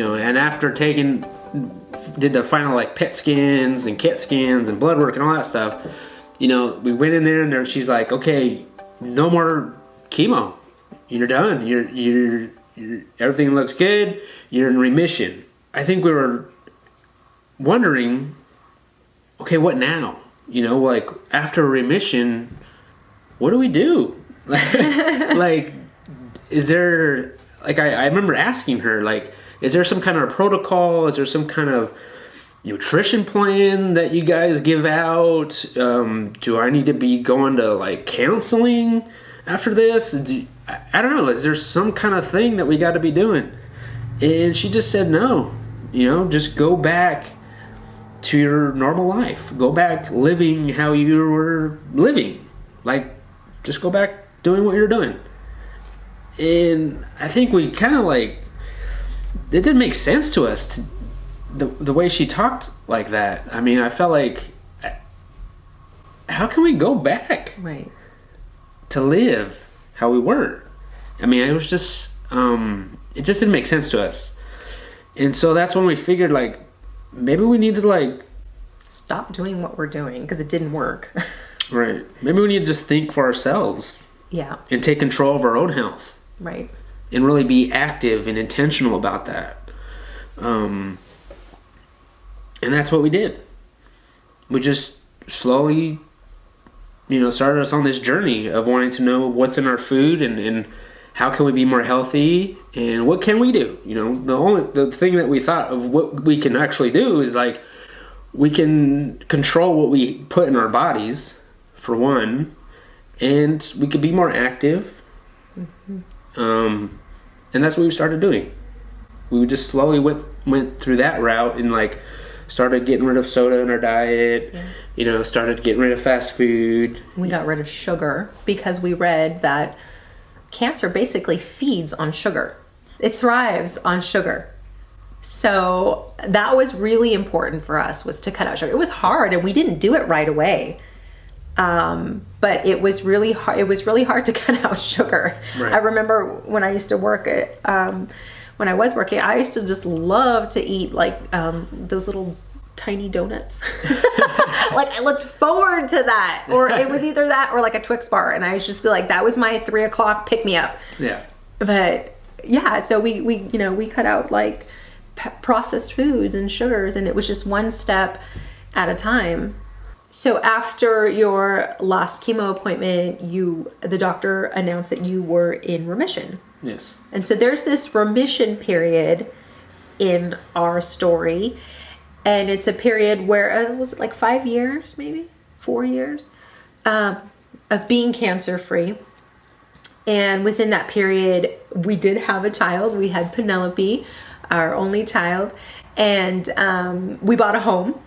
and after did the final like PET scans and CAT scans and blood work and all that stuff, we went in there and she's like, okay, no more chemo. You're done. You're everything looks good. You're in remission. I think we were wondering, okay, what now? Like after remission, what do we do? Like, is there, like, I remember asking her, like, is there some kind of protocol? Is there some kind of nutrition plan that you guys give out? Do I need to be going to like counseling after this? I don't know. Is there some kind of thing that we got to be doing? And she just said no. Just go back to your normal life. Go back living how you were living. Like, just go back doing what you're doing. And I think we kind of like, it didn't make sense to us the way she talked like that. I mean, I felt like, how can we go back to live how we were? I mean, it was just, it just didn't make sense to us. And so that's when we figured, like, maybe we need to, like, stop doing what we're doing because it didn't work. Right. Maybe we need to just think for ourselves. Yeah. And take control of our own health. Right. And really be active and intentional about that. And that's what we did. We just slowly, started us on this journey of wanting to know what's in our food and how can we be more healthy and what can we do. The thing that we thought of what we can actually do is like, we can control what we put in our bodies, for one, and we could be more active. Mm-hmm. And that's what we started doing. We just slowly went through that route and like started getting rid of soda in our diet. Yeah. Started getting rid of fast food. We got rid of sugar because we read that cancer basically feeds on sugar. It thrives on sugar. So that was really important for us, was to cut out sugar. It was hard and we didn't do it right away. But it was really hard. It was really hard to cut out sugar. Right. I remember when I used to work when I was working, I used to just love to eat like those little tiny donuts. Like I looked forward to that, or it was either that or like a Twix bar, and I would just be like, that was my 3 o'clock pick me up. Yeah. But yeah, so we cut out like processed foods and sugars, and it was just one step at a time. So after your last chemo appointment, the doctor announced that you were in remission. Yes. And so there's this remission period in our story, and it's a period where, was it like 5 years, maybe 4 years, of being cancer-free. And within that period, we did have a child. We had Penelope, our only child, and we bought a home.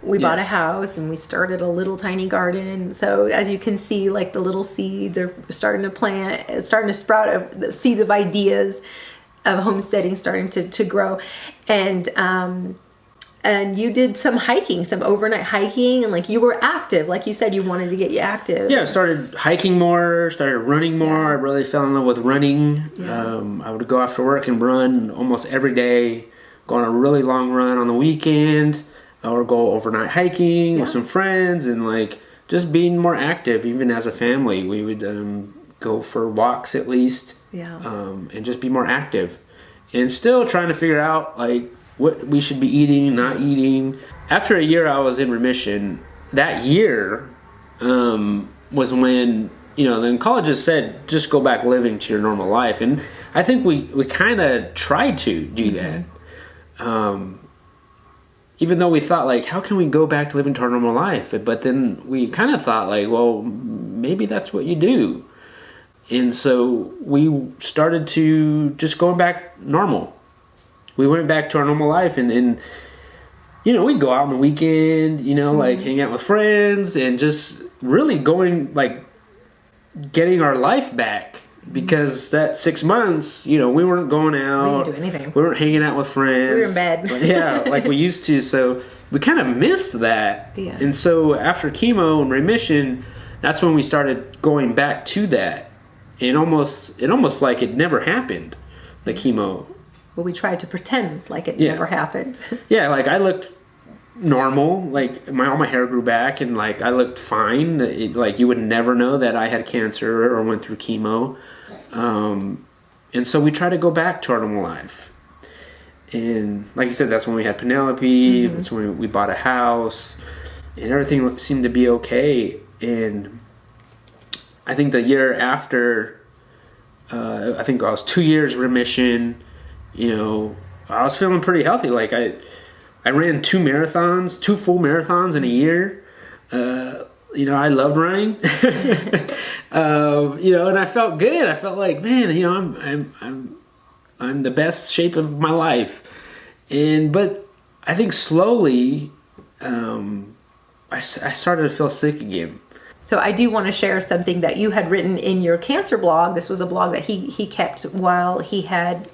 We bought a house, and we started a little tiny garden. So as you can see, like the little seeds are starting to sprout, the seeds of ideas of homesteading starting to grow. And you did some hiking, some overnight hiking, and like you were active. Like you said, you wanted to get you active. Yeah, I started hiking more, started running more. I really fell in love with running. Yeah. I would go after work and run almost every day, go on a really long run on the weekend, or go overnight hiking with some friends, and like just being more active. Even as a family, we would go for walks at least, and just be more active, and still trying to figure out like what we should be eating, not eating. After a year I was in remission, that year was when, the oncologists said, just go back living to your normal life. And I think we kind of tried to do that. Even though we thought, like, how can we go back to living to our normal life? But then we kind of thought, like, well, maybe that's what you do. And so we started to just go back normal. We went back to our normal life, and we'd go out on the weekend, like hang out with friends, and just really going, like, getting our life back. Because that 6 months, we weren't going out. We didn't do anything. We weren't hanging out with friends. We were in bed. Yeah, like we used to. So we kind of missed that. Yeah. And so after chemo and remission, that's when we started going back to that. And it almost like it never happened, the chemo. but we tried to pretend like it Yeah. never happened. Yeah, like I looked normal, like all my hair grew back, and like I looked fine. Like you would never know that I had cancer or went through chemo. And so we try to go back to our normal life. And like you said, that's when we had Penelope. That's when we bought a house, and everything seemed to be okay. And I think the year after, I think I was 2 years remission. You know, I was feeling pretty healthy. Like I ran 2 full marathons in a year. You know, I loved running. You know, and I felt good. I felt like, man, you know, I'm the best shape of my life. But I think slowly, I started to feel sick again. So I do want to share something that you had written in your cancer blog. This was a blog that he kept while he had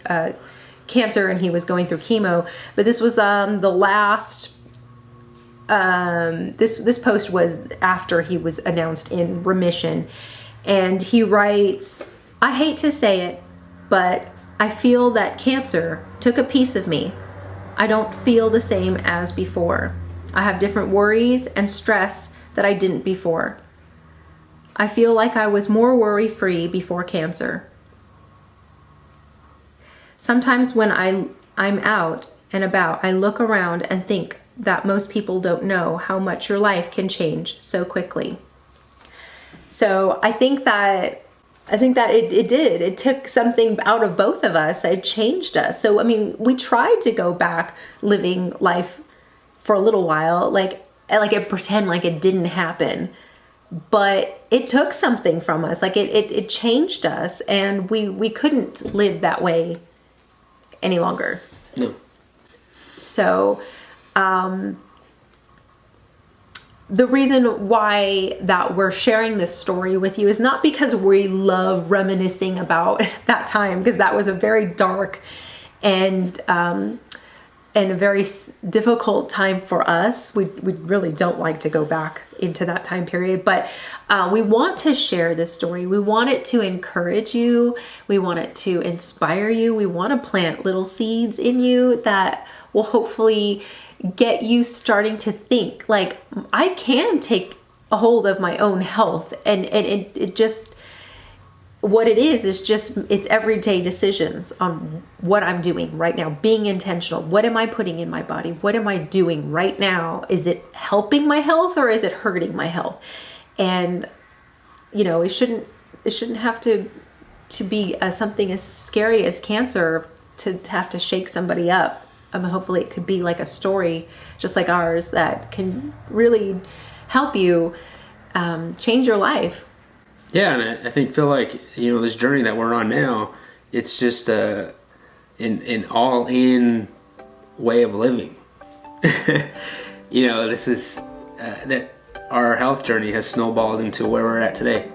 cancer and he was going through chemo. But this was the last. This post was after he was announced in remission, and he writes, "I hate to say it, but I feel that cancer took a piece of me. I don't feel the same as before. I have different worries and stress that I didn't before. I feel like I was more worry-free before cancer. Sometimes when I'm out and about, I look around and think that most people don't know how much your life can change so quickly." So I think that it did. It took something out of both of us. It changed us. So, I mean, we tried to go back living life for a little while, like pretend like it didn't happen. But it took something from us. Like it changed us, and we couldn't live that way any longer. No. So, the reason why that we're sharing this story with you is not because we love reminiscing about that time, because that was a very dark and a very difficult time for us. We really don't like to go back into that time period, but we want to share this story. We want it to encourage you. We want it to inspire you. We want to plant little seeds in you that will hopefully get you starting to think like, I can take a hold of my own health. And it just, what it is just, it's everyday decisions on what I'm doing right now, being intentional. What am I putting in my body? What am I doing right now? Is it helping my health or is it hurting my health? And, you know, it shouldn't have to be something as scary as cancer to have to shake somebody up. Hopefully it could be like a story just like ours that can really help you change your life. Yeah, and I feel like, you know, this journey that we're on now, it's just an all-in way of living. You know, this is that our health journey has snowballed into where we're at today.